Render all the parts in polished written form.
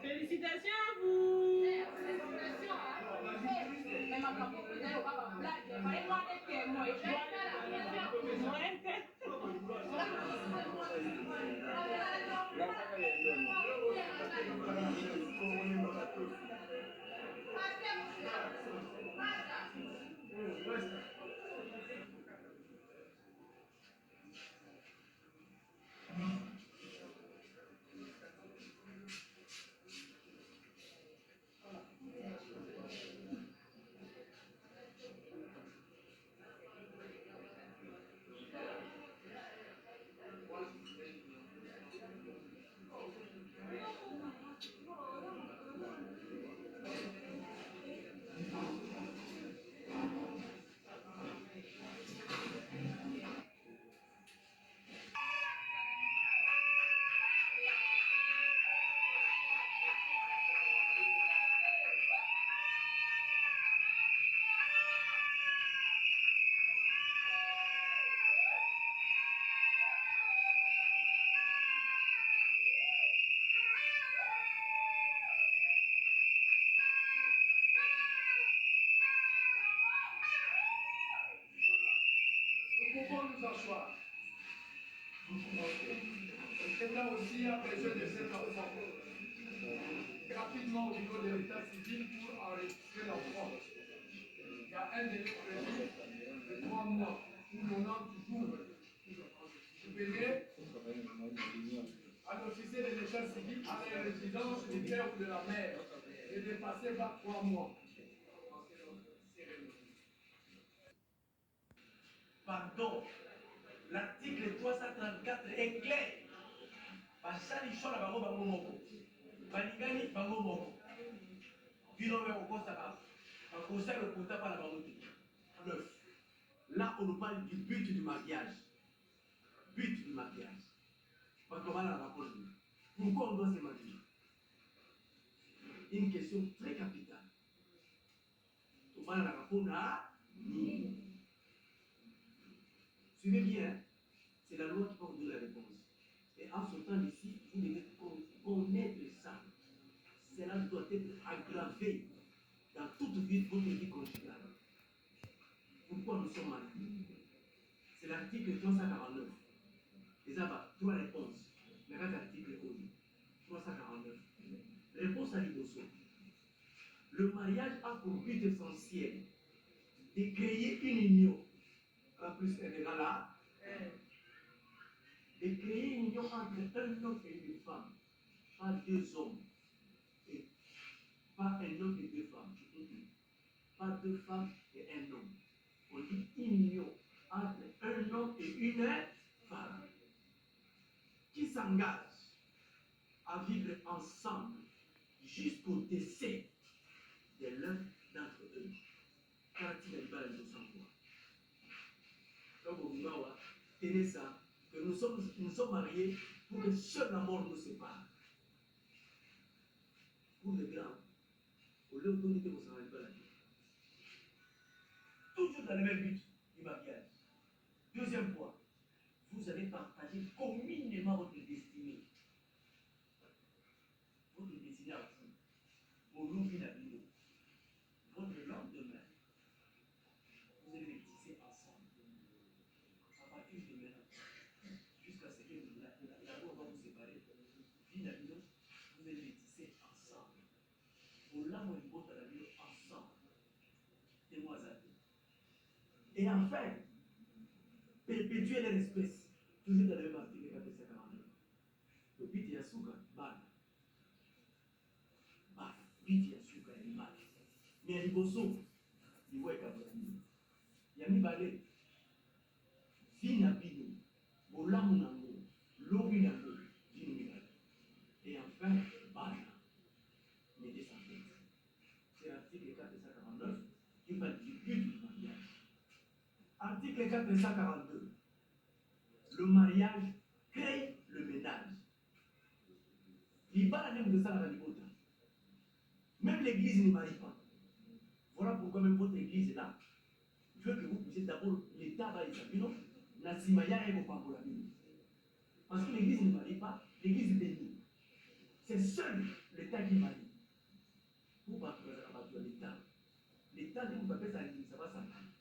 Félicitations à vous. L'État aussi a besoin de cet enfant rapidement au niveau de l'état civil pour enregistrer l'enfant. Il y a un délai prévu de 3 mois ou 90 jours. Vous venez à l'officier de l'état civil à la résidence du père ou de la mère et de passer par 3 mois. Pardon, l'article 334 est clair. Basali chola bango bango moko. Balingani bango moko. Bino me okosaka. Bakosa le kota par la bango. 9. Là on nous parle du but du mariage. But du mariage. Pourquoi on doit se marier? Une question très capitale. Suivez bien, c'est la loi qui va vous donner la réponse. Et en sortant d'ici, vous devez connaître ça. Cela doit être aggravé dans toute votre vie conjugale. Pourquoi nous sommes mariés? C'est l'article 349. Les avons 3 réponses. Mais quand l'article 349. Réponse à l'Ibosso. Le mariage a pour but essentiel de créer une union. En plus, elle est là. De créer une union entre un homme et une femme. Pas 2 hommes. Et pas un homme et 2 femmes. Pas 2 femmes et un homme. On dit une union entre un homme et une femme. Qui s'engage à vivre ensemble jusqu'au décès de l'un d'entre eux. Quand il a dit à donc au Bimawa, tenez ça, que nous sommes mariés pour que seul la mort nous sépare. Pour les grands, au lieu de nous dire qu'on ne pas la vie. Toujours dans le même but du mariage. Deuxième point, vous allez partager communément votre destinée. Votre destinée à vous. Vos loups la vie. Votre lendemain, vous allez les tisser ensemble. À partir de maintenant, jusqu'à ce que l'amour va vous séparer. Vie la vie, vous allez les tisser ensemble. Au l'amour et votre la vie ensemble. Et enfin, perpétuer leur espèce. toujours dans le même article 449. Le but ya suka bana. Bana, but ya suka ni bana. Mais liboso, iweka bana. Ya mibale, vie na bino, bolamu na mo, lobi na mo, bino mibale. Et enfin, bana, mes descendants. C'est l'article 449 qui parle du but du mariage. Article 442. Le mariage crée le ménage. Même l'église ne marie pas. Voilà pourquoi même votre église est là. Je veux que vous puissiez d'abord l'État va établir, non? La simaya est au Pambola. Parce que l'église ne marie pas, l'église est bénie. C'est seul l'État qui marie. Vous partez à l'État. L'État, vous ne pouvez pas l'église, ça va s'engager.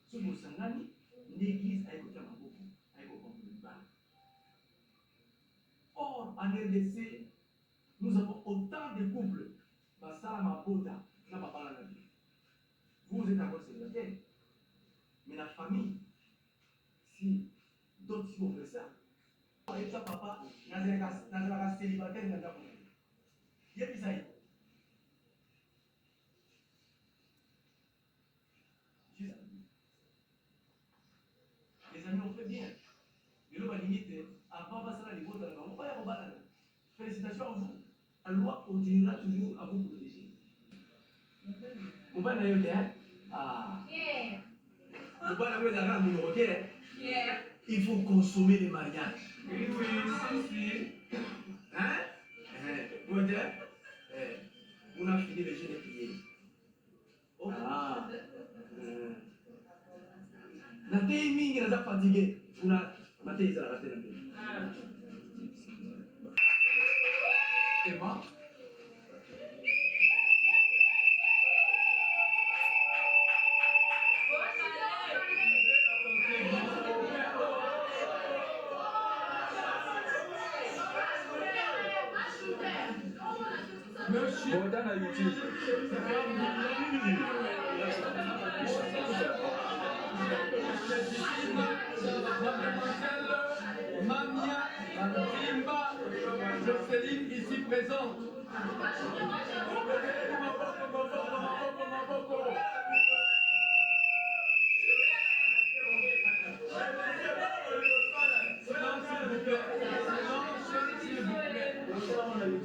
Ce que vous s'engagez, l'église a écouté ma beaucoup, a écouté mon bar. Or, en RDC, nous avons autant de couples. Vous êtes encore célibataire. Mais la famille, si d'autres si vont faire ça, et ça, papa, dans la célibataire, il y a un il y a ça. Les amis ont fait bien. Mais l'homme a limité. Avant, ça va les votes là-bas. On va y avoir. Félicitations à vous. La loi continuera toujours à vous protéger. Vous va y aller. Ah. Vous va y aller. Il faut consommer les mariages. Oui, si. Hein? Vous voyez? On a fini le jeu de prière. Ah. La télé mingi n'a pas fatigué. On a la télé ça la télé. Emma. Monsieur. Bon, dans la YouTube. Mademoiselle Mamia Zimba Jocelyne ici présente.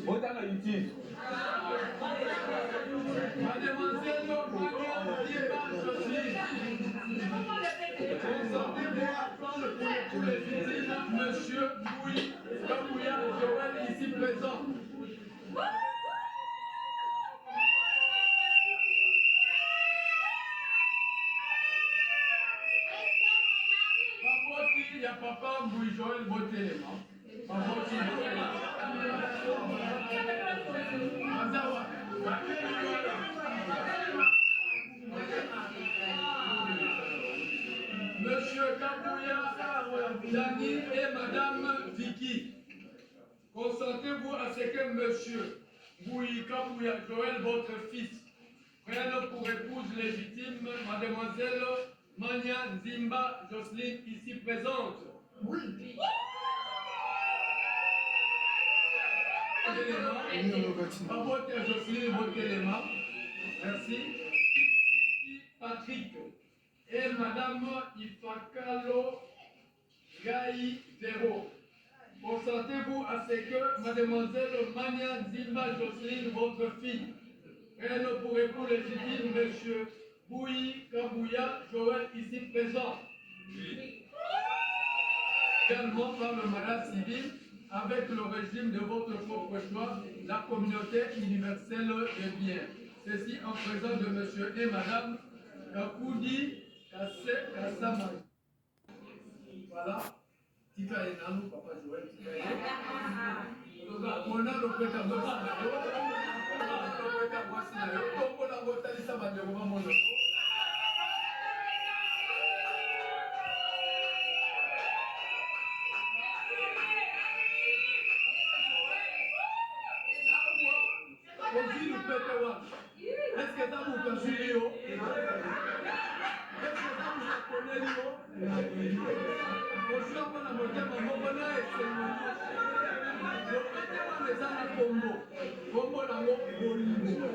Bon, dans la YouTube. Mademoiselle Mamia Zimba Jocelyne. Consentez-vous à prendre pour les victimes Monsieur Bouy Kabouya Joël ici présent. Il y a papa Bouy Joël Botéléma. Monsieur Kabouya Dani et Madame Vicky, consentez-vous à ce que Monsieur Bouy Kabouya Joël, votre fils, prenne pour épouse légitime Mademoiselle Mania Zimba Jocelyne ici présente? Oui. Jocelyne, votre élément. Merci. Patrick et Madame Ifakalo Gaï Zéro. Consentez-vous à ce que Mademoiselle Mania Zimba Jocelyne, votre fille, prenne pour époux légitime Monsieur Bouy Kabouya Joël ici présent? Oui. Également par le mariage civil, avec le régime de votre propre choix, la communauté universelle des biens. Ceci en présence de Monsieur et Madame Kakoudi Kassama. Voilà. Tika Enano, Papa Joël, Tika Enano. On a le prêt à moi. Est-ce que ça vous considère? Est-ce que ça vous connaît? ntango na motema moko na esengo lopete wana eza na kombo nango bolingo.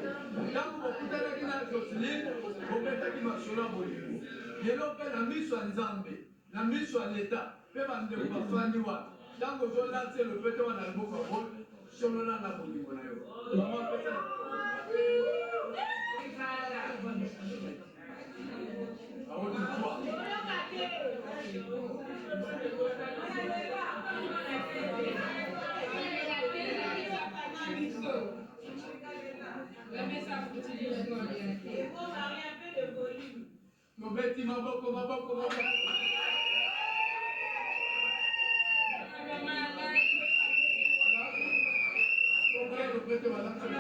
Ntango bokutanaki na Joseline bobetaki masolo ya bolingo. Lelo mpe na miso ya Nzambe na miso ya leta mpe bandeko bafandi wana ntango ozolati lopete wana liboko yango solola na bolingo na yo. Mama pesa Nobeti maboko maboko maboko. Nobeti maboko.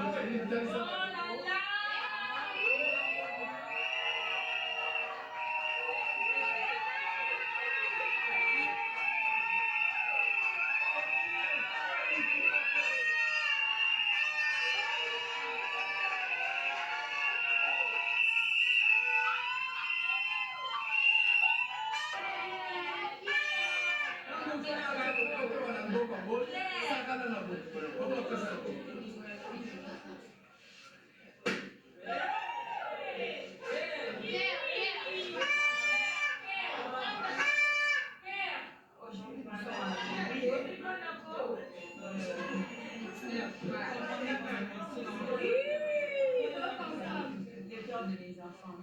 De mes enfants.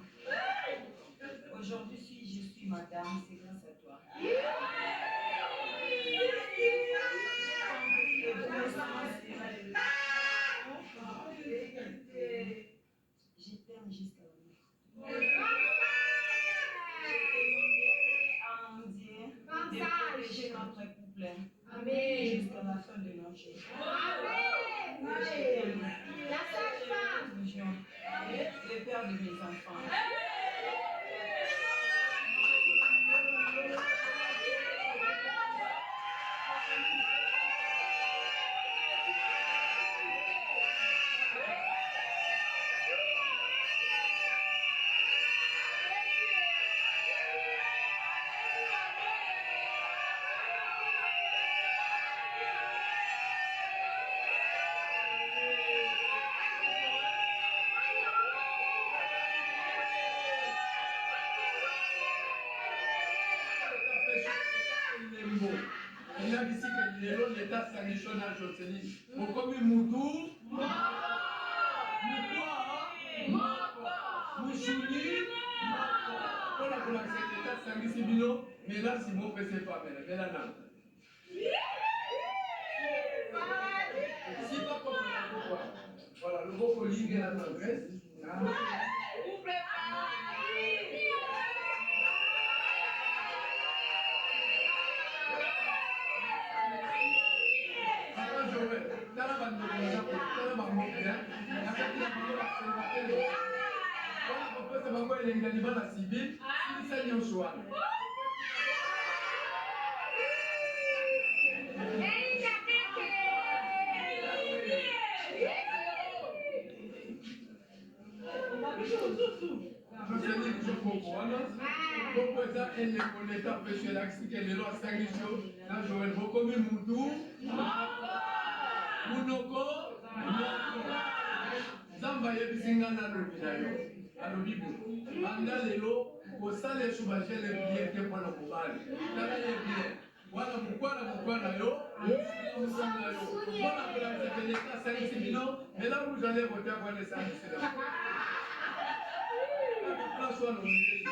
Aujourd'hui, si je suis madame, c'est grâce à toi. Je t'aime jusqu'à la mort. À mon Dieu de protéger notre couple jusqu'à la fin de nos jours. La sage-femme, le père de mes enfants. lelo leta sangisho na Joseline mokomi mutu mushuni mpona kolakisa leta sangisi bino mela simo pese pamela mela nana si pas comme voilà le beau collier la tendresse Zamba yebisinga na lobinayo alobibo anda lelo kosala esubashele bien te mwana mobali tala ye bien wana mukwana yo musanga yo mwana kolakisa keleka sangisi bino ela muzale kotia kwane sangisi la place wana omekeli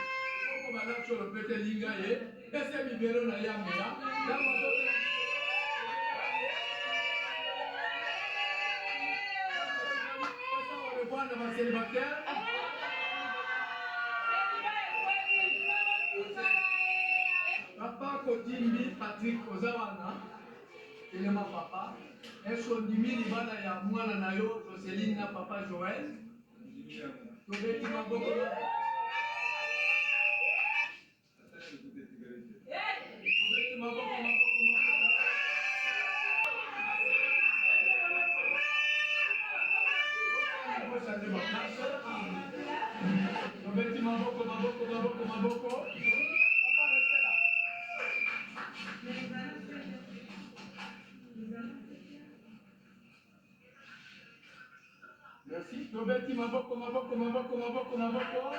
koko balaki olo pete linga ye pese mibelo na ye amela Bwana wa célibataire Papa Kodimbi Patrick Ozawana Elema papa Eso ndimi libala ya mwana na yo Joseline na papa Joël Tobeti maboko Tobeti maboko Maboko. Tobeti maboko, maboko, maboko, maboko, maboko.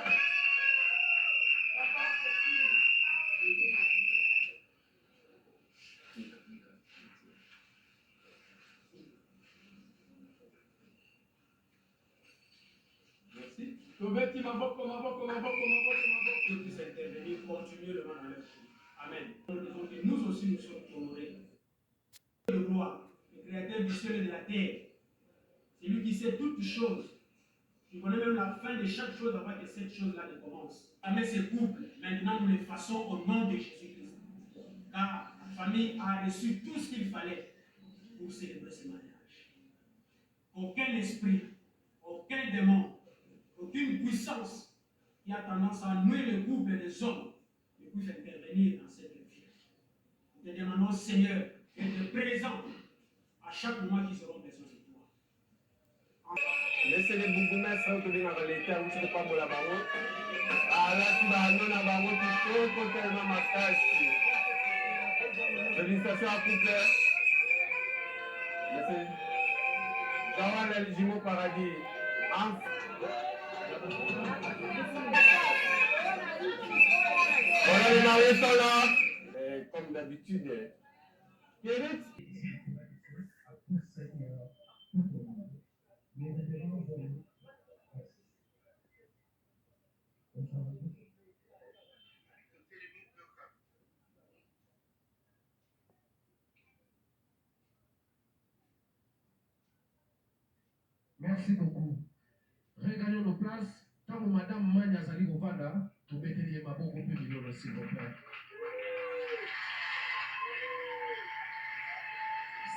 Merci. Tobeti maboko, maboko, maboko, maboko, maboko. Que puisse intervenir continuellement dans leur vie. Amen. Nous aussi, nous sommes honorés. De gloire, le créateur du ciel et de la terre. C'est lui qui sait toutes choses. Tu connais même la fin de chaque chose avant que cette chose-là ne commence. Amen, ces couples, maintenant nous les faisons au nom de Jésus-Christ. Car la famille a reçu tout ce qu'il fallait pour célébrer ce mariage. Aucun esprit, aucun démon, aucune puissance qui a tendance à nouer le couple des hommes ne puisse intervenir dans cette vie. Nous te demandons, Seigneur, d'être présent à chaque moment qu'ils auront besoin de toi. Laissez les bourgmestres autour dans l'État où tu ne peux pas me la barre. Ah là, tu vas aller dans la barre, tu peux tellement ma casse. Félicitations à couple. Merci. Jean-Val El Jimo Paradis. Voilà, les mariés sont là. Comme d'habitude. Pierrette. Merci beaucoup. Regagnons nos places. Tant que Madame Mania Zali Govanda, vous mettez les mabons au plus million, s'il vous plaît.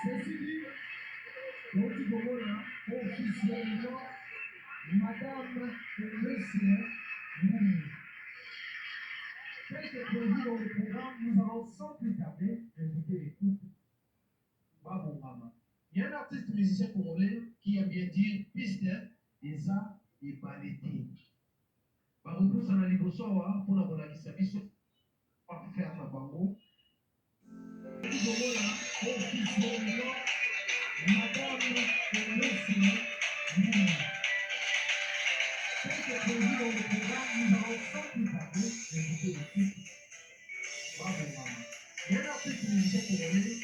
Ceci dit, Moti Gomola, officiellement, Madame et Monsieur Mouni. Tel que prévu dans le programme, nous allons sans plus tarder inviter les couples. Bravo, maman. Il y a un artiste musicien congolais qui aime bien dire piste et ça et balleté. Par exemple, ça n'a pas besoin pour la bonne acquisition par faire la bango. Officiellement, Madame et Monsieur Mouni. Tel que prévu dans le programme, nous allons sans plus tarder inviter les couples. Bravo, maman. Il y a un artiste musicien congolais